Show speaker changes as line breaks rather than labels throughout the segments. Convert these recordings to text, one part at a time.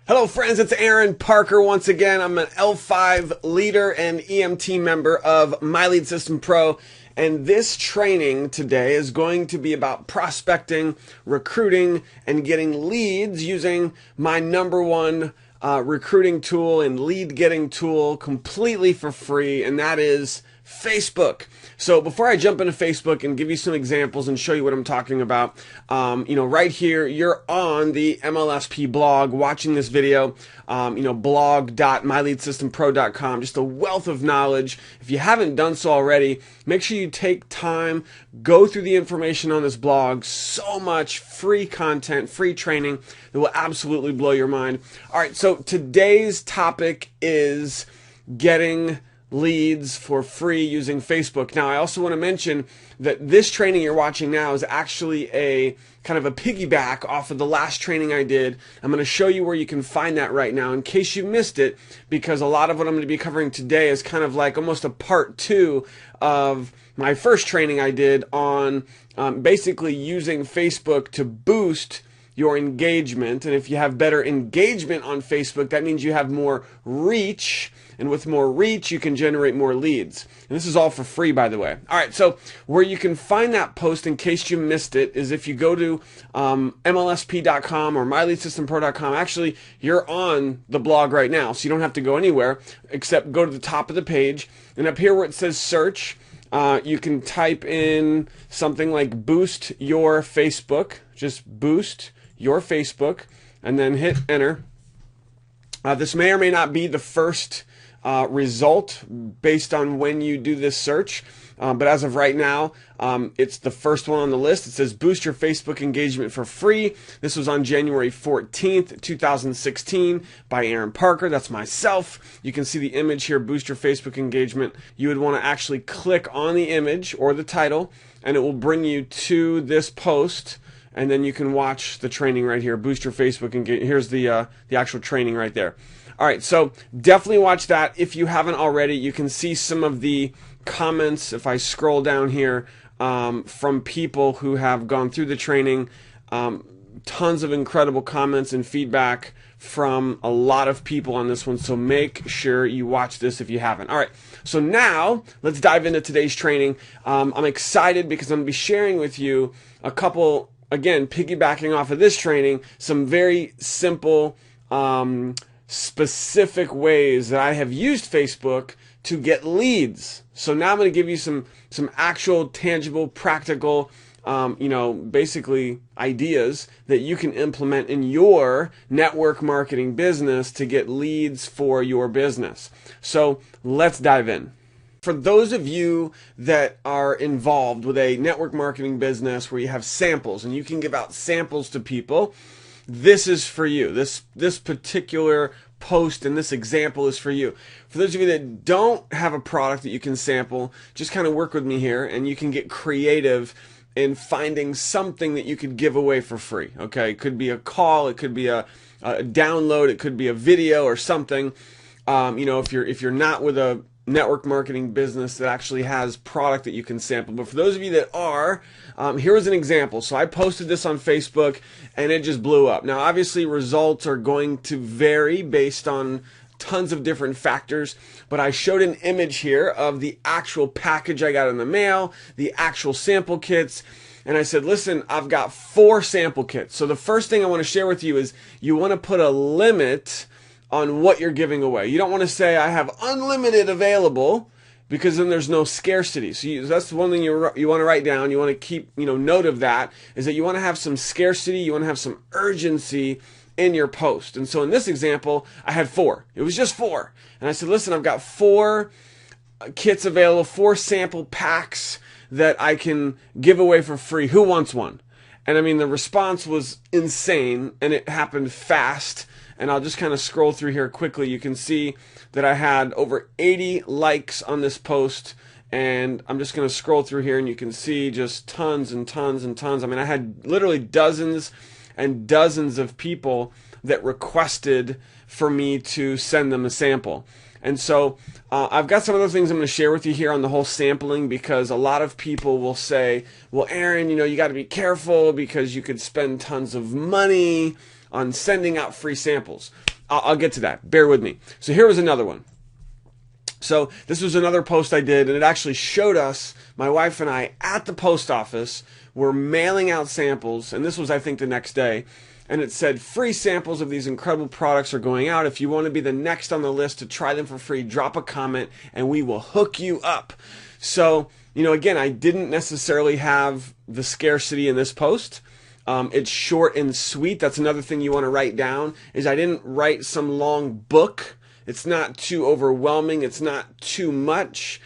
Hello friends, it's Aaron Parker once again. I'm an L5 leader and EMT member of My Lead System Pro, and this training today is going to be about prospecting, recruiting, and getting leads using my number one recruiting tool and lead getting tool completely for free, and that is Facebook. So before I jump into Facebook and give you some examples and show you what I'm talking about, right here, you're on the MLSP blog watching this video, blog.myleadsystempro.com, just a wealth of knowledge. If you haven't done so already, make sure you take time, go through the information on this blog. So much free content, free training that will absolutely blow your mind. All right, so today's topic is getting leads for free using Facebook. Now, I also want to mention that this training you're watching now is actually a kind of a piggyback off of the last training I did. I'm going to show you where you can find that right now in case you missed it, because a lot of what I'm going to be covering today is kind of like almost a part two of my first training I did on basically using Facebook to boost your engagement. And if you have better engagement on Facebook, that means you have more reach. And with more reach, you can generate more leads. And this is all for free, by the way. All right, so where you can find that post in case you missed it is if you go to MLSP.com or MyLeadSystemPro.com. Actually, you're on the blog right now, so you don't have to go anywhere except go to the top of the page. And up here where it says search, you can type in something like boost your Facebook. Just boost your Facebook, and then hit enter. This may or may not be the first result based on when you do this search, but as of right now, it's the first one on the list. It says boost your Facebook engagement for free. This was on January 14th, 2016 by Aaron Parker. That's myself. You can see the image here, boost your Facebook engagement. You would want to actually click on the image or the title, and it will bring you to this post. And then you can watch the training right here, boost your Facebook engagement. Here's the actual training right there. All right, so definitely watch that. If you haven't already, you can see some of the comments, if I scroll down here, from people who have gone through the training. Tons of incredible comments and feedback from a lot of people on this one, so make sure you watch this if you haven't. All right, so now let's dive into today's training. I'm excited because I'm going to be sharing with you a couple, again, piggybacking off of this training, some very simple, specific ways that I have used Facebook to get leads. So now I'm going to give you some actual, tangible, practical, basically ideas that you can implement in your network marketing business to get leads for your business. So let's dive in. For those of you that are involved with a network marketing business where you have samples and you can give out samples to people, this is for you. This particular post and this example is for you. For those of you that don't have a product that you can sample, just kind of work with me here and you can get creative in finding something that you could give away for free. Okay, it could be a call, it could be a download, it could be a video or something. If you're not with a network marketing business that actually has product that you can sample. But for those of you that are, here is an example. So I posted this on Facebook and it just blew up. Now obviously results are going to vary based on tons of different factors, but I showed an image here of the actual package I got in the mail, the actual sample kits, and I said, listen, I've got 4 sample kits. So the first thing I want to share with you is you want to put a limit on what you're giving away. You don't want to say I have unlimited available, because then there's no scarcity. So that's the one thing you want to write down. You want to keep note of that, is that you want to have some scarcity, you want to have some urgency in your post. And so in this example, I had 4. It was just 4. And I said, listen, I've got 4 kits available, 4 sample packs that I can give away for free. Who wants one? And I mean, the response was insane and it happened fast. And I'll just kind of scroll through here quickly. You can see that I had over 80 likes on this post, and I'm just going to scroll through here and you can see just tons and tons and tons. I mean, I had literally dozens and dozens of people that requested for me to send them a sample. And so I've got some other things I'm going to share with you here on the whole sampling, because a lot of people will say, well, Aaron, you got to be careful because you could spend tons of money on sending out free samples. I'll get to that. Bear with me. So here was another one. So this was another post I did, and it actually showed us, my wife and I, at the post office. We're mailing out samples, and this was, I think, the next day. And it said, free samples of these incredible products are going out. If you want to be the next on the list to try them for free, drop a comment, and we will hook you up. So, again, I didn't necessarily have the scarcity in this post. It's short and sweet. That's another thing you want to write down, is I didn't write some long book. It's not too overwhelming. It's not too much.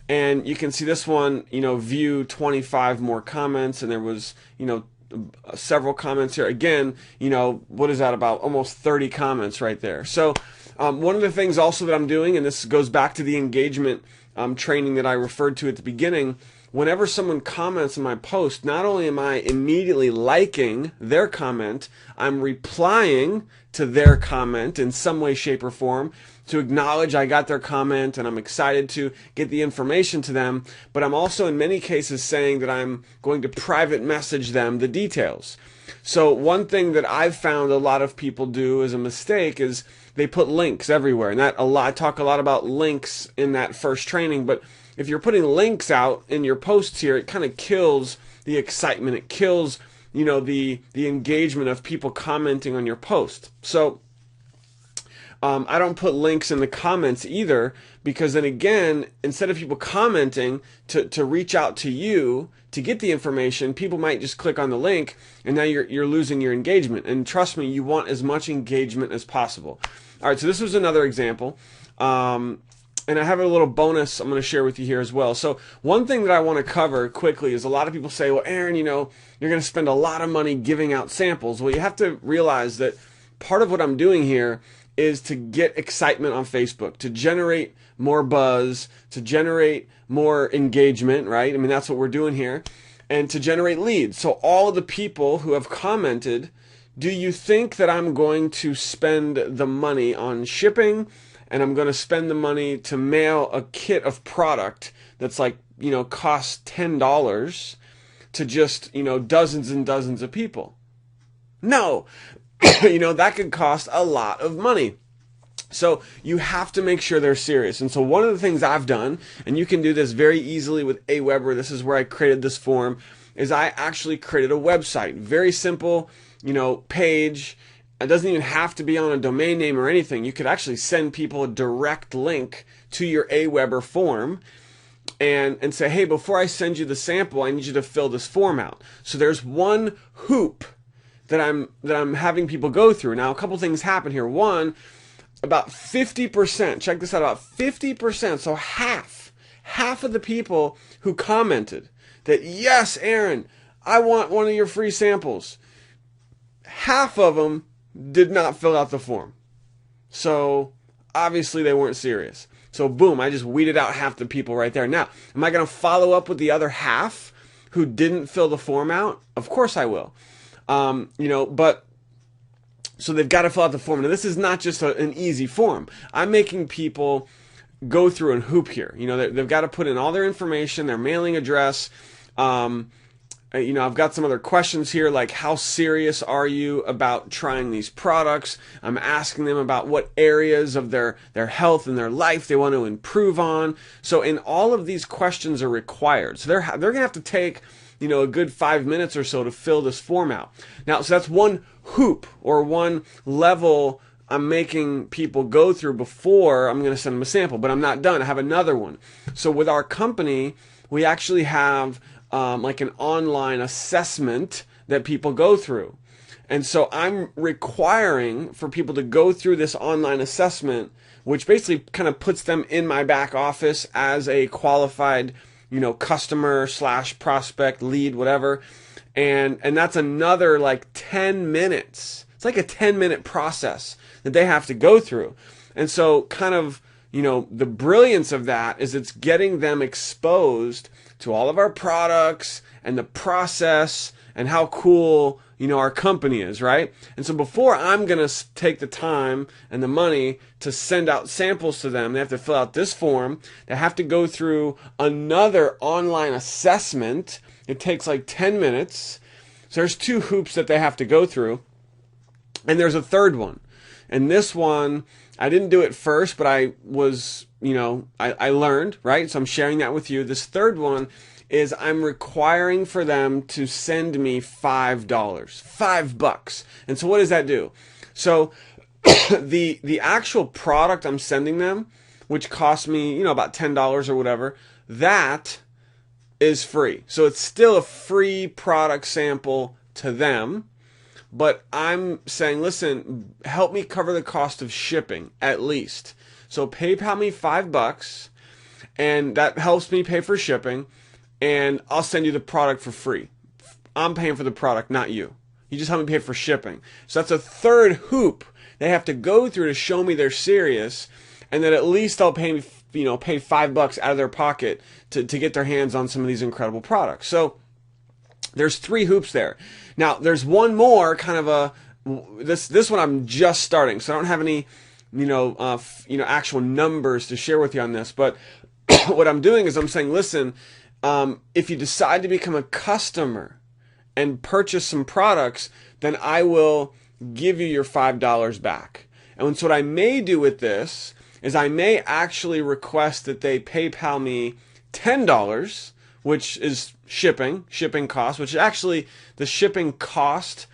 And you can see this one, view 25 more comments, and there was, several comments here. Again, what is that, about almost 30 comments right there. So one of the things also that I'm doing, and this goes back to the engagement training that I referred to at the beginning, whenever someone comments on my post, not only am I immediately liking their comment, I'm replying to their comment in some way, shape, or form to acknowledge I got their comment and I'm excited to get the information to them. But I'm also in many cases saying that I'm going to private message them the details. So one thing that I've found a lot of people do as a mistake is they put links everywhere. And I talk a lot about links in that first training, but if you're putting links out in your posts here, it kind of kills the excitement. It kills, the engagement of people commenting on your post. So I don't put links in the comments either, because then again, instead of people commenting to reach out to you to get the information, people might just click on the link, and now you're losing your engagement. And trust me, you want as much engagement as possible. All right, so this was another example. And I have a little bonus I'm going to share with you here as well. So one thing that I want to cover quickly is a lot of people say, well, Aaron, you're going to spend a lot of money giving out samples. Well, you have to realize that part of what I'm doing here is to get excitement on Facebook, to generate more buzz, to generate more engagement, right? I mean, that's what we're doing here, and to generate leads. So all of the people who have commented, do you think that I'm going to spend the money on shipping, and I'm going to spend the money to mail a kit of product that's like, costs $10 to just, dozens and dozens of people? No. That could cost a lot of money. So you have to make sure they're serious. And so one of the things I've done, and you can do this very easily with Aweber, this is where I created this form, is I actually created a website. Very simple, page. It doesn't even have to be on a domain name or anything. You could actually send people a direct link to your Aweber form and say, hey, before I send you the sample, I need you to fill this form out. So there's one hoop that I'm having people go through. Now, a couple things happen here. One, about 50%, check this out, about 50%, so half of the people who commented that, yes, Aaron, I want one of your free samples, half of them did not fill out the form. So obviously they weren't serious. So boom, I just weeded out half the people right there. Now, am I going to follow up with the other half who didn't fill the form out? Of course I will. But so they've got to fill out the form. Now, this is not just an easy form. I'm making people go through and hoop here. They've got to put in all their information, their mailing address. I've got some other questions here, like how serious are you about trying these products? I'm asking them about what areas of their health and their life they want to improve on. So, and all of these questions are required. So they're going to have to take a good 5 minutes or so to fill this form out. Now, so that's one hoop or one level I'm making people go through before I'm going to send them a sample, but I'm not done. I have another one. So with our company, we actually have like an online assessment that people go through. And so I'm requiring for people to go through this online assessment, which basically kind of puts them in my back office as a qualified customer / prospect, lead, whatever. And that's another like 10 minutes. It's like a 10-minute process that they have to go through. And so kind of, the brilliance of that is it's getting them exposed to all of our products and the process and how cool, our company is, right? And so before I'm going to take the time and the money to send out samples to them, they have to fill out this form. They have to go through another online assessment. It takes like 10 minutes. So there's 2 hoops that they have to go through. And there's a third one. And this one, I didn't do it first, but I was, I learned, right? So I'm sharing that with you. This third one is I'm requiring for them to send me $5, $5. And so what does that do? So the actual product I'm sending them, which cost me, about $10 or whatever, that is free. So it's still a free product sample to them, but I'm saying, listen, help me cover the cost of shipping at least. So PayPal me $5, and that helps me pay for shipping, and I'll send you the product for free. I'm paying for the product, not you. You just help me pay for shipping. So that's a third hoop they have to go through to show me they're serious, and then at least they'll pay me, pay $5 out of their pocket to get their hands on some of these incredible products. So there's 3 hoops there. Now there's one more kind of this one I'm just starting, so I don't have any actual numbers to share with you on this. But what I'm doing is I'm saying, listen, if you decide to become a customer and purchase some products, then I will give you your $5 back. And so what I may do with this is I may actually request that they PayPal me $10, which is shipping cost, which actually the shipping cost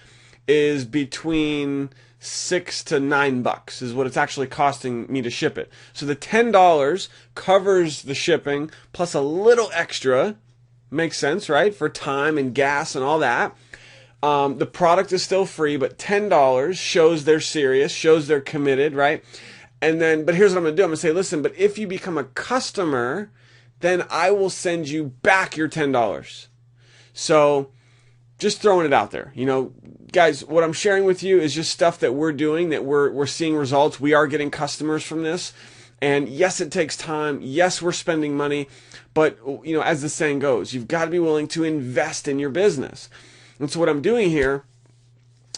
is between $6 to $9 is what it's actually costing me to ship it. So the $10 covers the shipping plus a little extra. Makes sense, right? For time and gas and all that. The product is still free, but $10 shows they're serious, shows they're committed, right? And then, but here's what I'm going to do. I'm going to say, listen, but if you become a customer, then I will send you back your $10. So just throwing it out there. Guys, what I'm sharing with you is just stuff that we're doing, that we're seeing results. We are getting customers from this. And yes, it takes time. Yes, we're spending money. But, as the saying goes, you've got to be willing to invest in your business. And so what I'm doing here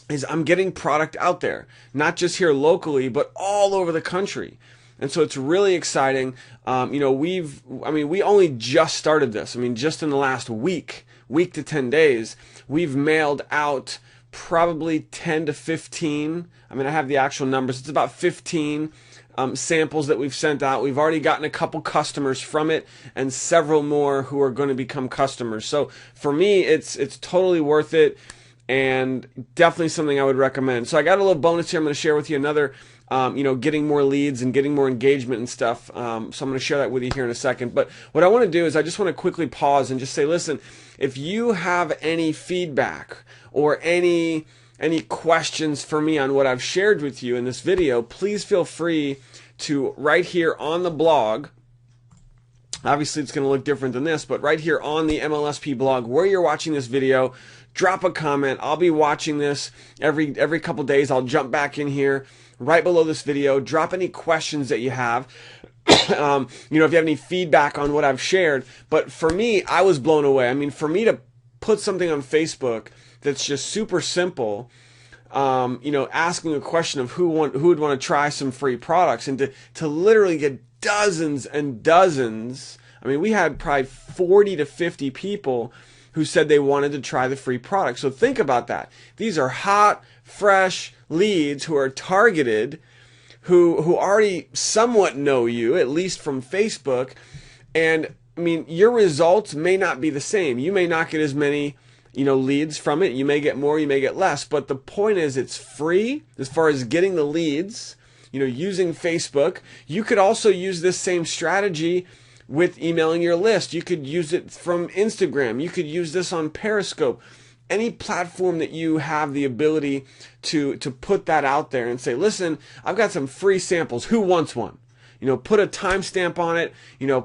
is I'm getting product out there, not just here locally, but all over the country. And so it's really exciting. We only just started this. Just in the last week to 10 days, we've mailed out probably 10 to 15. I have the actual numbers. It's about 15 samples that we've sent out. We've already gotten a couple customers from it and several more who are going to become customers. So for me, it's totally worth it and definitely something I would recommend. So I got a little bonus here. I'm going to share with you another, getting more leads and getting more engagement and stuff. So I'm going to share that with you here in a second. But what I want to do is I just want to quickly pause and just say, listen, if you have any feedback or any questions for me on what I've shared with you in this video, please feel free to right here on the blog. Obviously, it's going to look different than this, but right here on the MLSP blog where you're watching this video, drop a comment. I'll be watching this every couple days. I'll jump back in here right below this video. Drop any questions that you have. If you have any feedback on what I've shared. But for me, I was blown away. For me to put something on Facebook that's just super simple, asking a question of who would want to try some free products, and to literally get dozens and dozens. We had probably 40 to 50 people who said they wanted to try the free product. So think about that. These are hot, fresh leads who are targeted, who already somewhat know you, at least from Facebook. And your results may not be the same. You may not get as many leads from it. You may get more, you may get less, but the point is it's free as far as getting the leads, using Facebook. You could also use this same strategy with emailing your list. You could use it from Instagram. You could use this on Periscope. Any platform that you have the ability to put that out there and say, listen, I've got some free samples. Who wants one? Put a timestamp on it,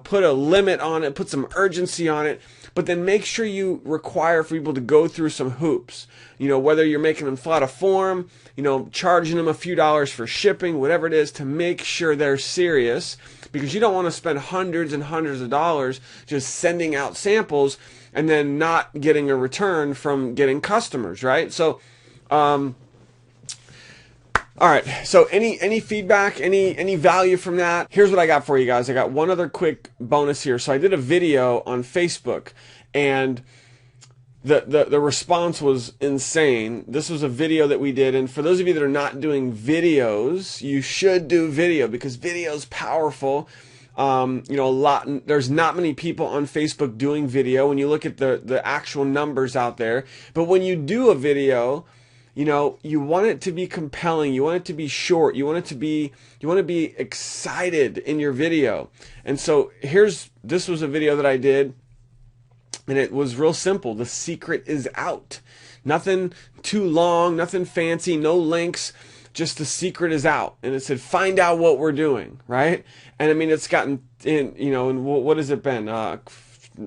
put a limit on it, put some urgency on it, but then make sure you require for people to go through some hoops. Whether you're making them fill out a form, charging them a few dollars for shipping, whatever it is, to make sure they're serious, because you don't want to spend hundreds and hundreds of dollars just sending out samples and then not getting a return from getting customers, right? So, all right, so any feedback, any value from that? Here's what I got for you guys. I got one other quick bonus here. So I did a video on Facebook, and the response was insane. This was a video that we did, and for those of you that are not doing videos, you should do video because video is powerful. You know, there's not many people on Facebook doing video when you look at the actual numbers out there. But when you do a video, you know, you want it to be compelling, you want it to be short, you want to be excited in your video. And so this was a video that I did, and it was real simple. The secret is out. Nothing too long, nothing fancy, no links, just the secret is out. And it said, find out what we're doing, right? And I mean, it's gotten in, you know, and what has it been? I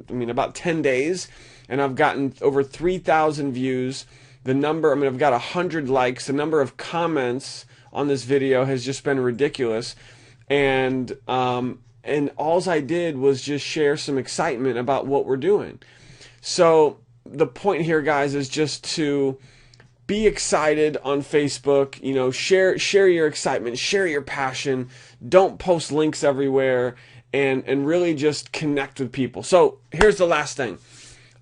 mean, about 10 days, and I've gotten over 3,000 views. I've got 100 likes. The number of comments on this video has just been ridiculous. And all I did was just share some excitement about what we're doing. So the point here, guys, is just to be excited on Facebook. You know, share your excitement, share your passion. Don't post links everywhere, and really just connect with people. So here's the last thing.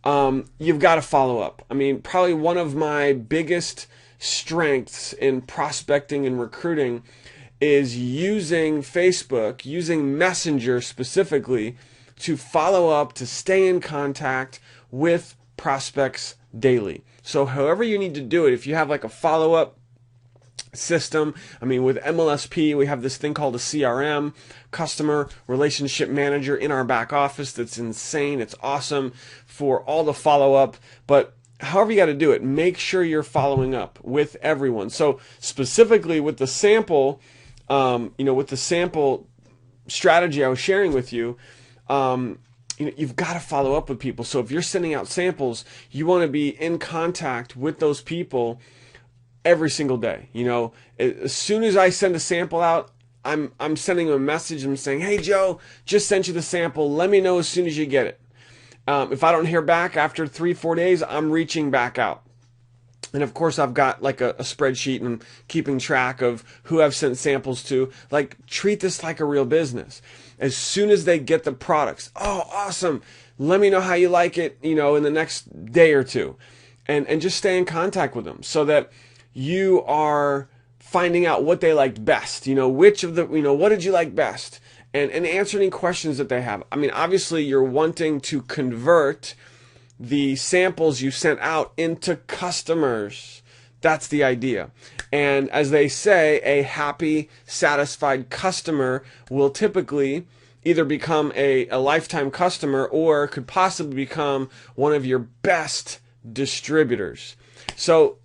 You've got to follow up. I mean, probably one of my biggest strengths in prospecting and recruiting is using Facebook, using Messenger specifically, to follow up, to stay in contact with prospects daily. So however you need to do it, if you have like a follow-up system, I mean, with MLSP, we have this thing called a CRM, Customer Relationship Manager, in our back office that's insane. It's awesome for all the follow-up, but however you got to do it, make sure you're following up with everyone. So specifically with the sample, with the sample strategy I was sharing with you, you've got to follow up with people. So if you're sending out samples, you want to be in contact with those people every single day. You know, as soon as I send a sample out, I'm sending them a message. I'm saying, hey Joe, just sent you the sample. Let me know as soon as you get it. If I don't hear back after 3-4 days, I'm reaching back out. And of course, I've got like a spreadsheet, and I'm keeping track of who I've sent samples to. Like, treat this like a real business. As soon as they get the products, oh, awesome. Let me know how you like it, you know, in the next day or two. And just stay in contact with them so that you are finding out what they liked best. You know, what did you like best? And answer any questions that they have. I mean, obviously, you're wanting to convert the samples you sent out into customers. That's the idea. And as they say, a happy, satisfied customer will typically either become a lifetime customer or could possibly become one of your best distributors. So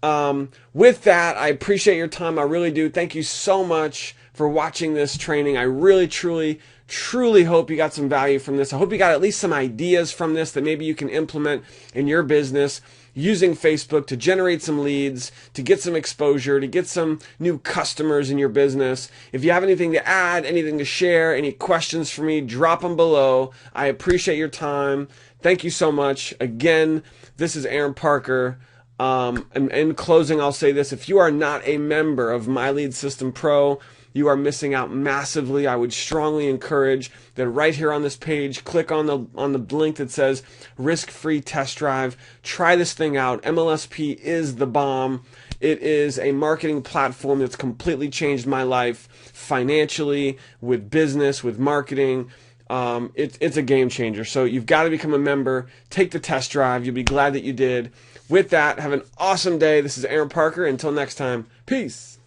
with that, I appreciate your time. I really do. Thank you so much for watching this training. I really, truly hope you got some value from this. I hope you got at least some ideas from this that maybe you can implement in your business using Facebook to generate some leads, to get some exposure, to get some new customers in your business. If you have anything to add, anything to share, any questions for me, drop them below. I appreciate your time. Thank you so much. Again, this is Aaron Parker. And in closing, I'll say this. If you are not a member of My Lead System Pro, you are missing out massively. I would strongly encourage that right here on this page, click on the link that says risk-free test drive. Try this thing out. MLSP is the bomb. It is a marketing platform that's completely changed my life financially, with business, with marketing. It's a game changer. So you've got to become a member. Take the test drive. You'll be glad that you did. With that, have an awesome day. This is Aaron Parker. Until next time, peace.